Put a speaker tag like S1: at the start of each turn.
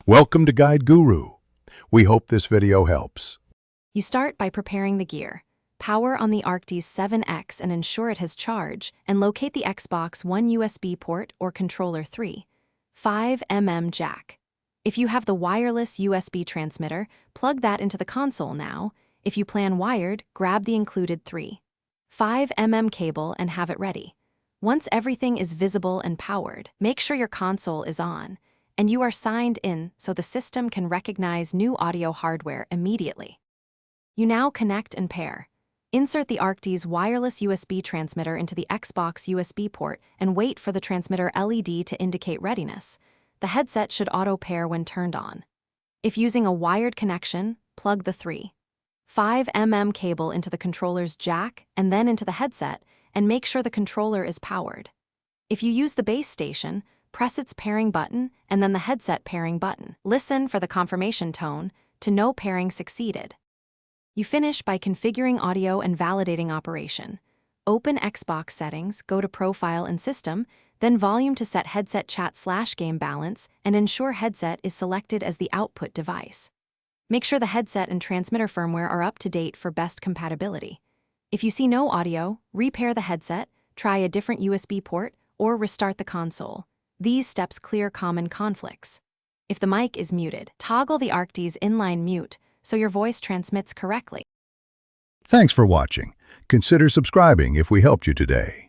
S1: Welcome to Guide Guru. We hope this video helps.
S2: You start by preparing the gear. Power on the Arctis 7X and ensure it has charge, and locate the Xbox One USB port or controller 3. 5mm jack. If you have the wireless USB transmitter, plug that into the console now. If you plan wired, grab the included 3.5mm cable and have it ready. Once everything is visible and powered, make sure your console is on, and you are signed in so the system can recognize new audio hardware immediately. You now connect and pair. Insert the Arctis wireless USB transmitter into the Xbox USB port and wait for the transmitter LED to indicate readiness. The headset should auto-pair when turned on. If using a wired connection, plug the 3.5mm cable into the controller's jack and then into the headset, and make sure the controller is powered. If you use the base station, press its pairing button and then the headset pairing button. Listen for the confirmation tone to know pairing succeeded. You finish by configuring audio and validating operation. Open Xbox settings, go to Profile and System, then Volume to set headset chat/game balance, and ensure headset is selected as the output device. Make sure the headset and transmitter firmware are up to date for best compatibility. If you see no audio, repair the headset, try a different USB port, or restart the console. These steps clear common conflicts. If the mic is muted, toggle the Arctis inline mute so your voice transmits correctly.
S1: Thanks for watching. Consider subscribing if we helped you today.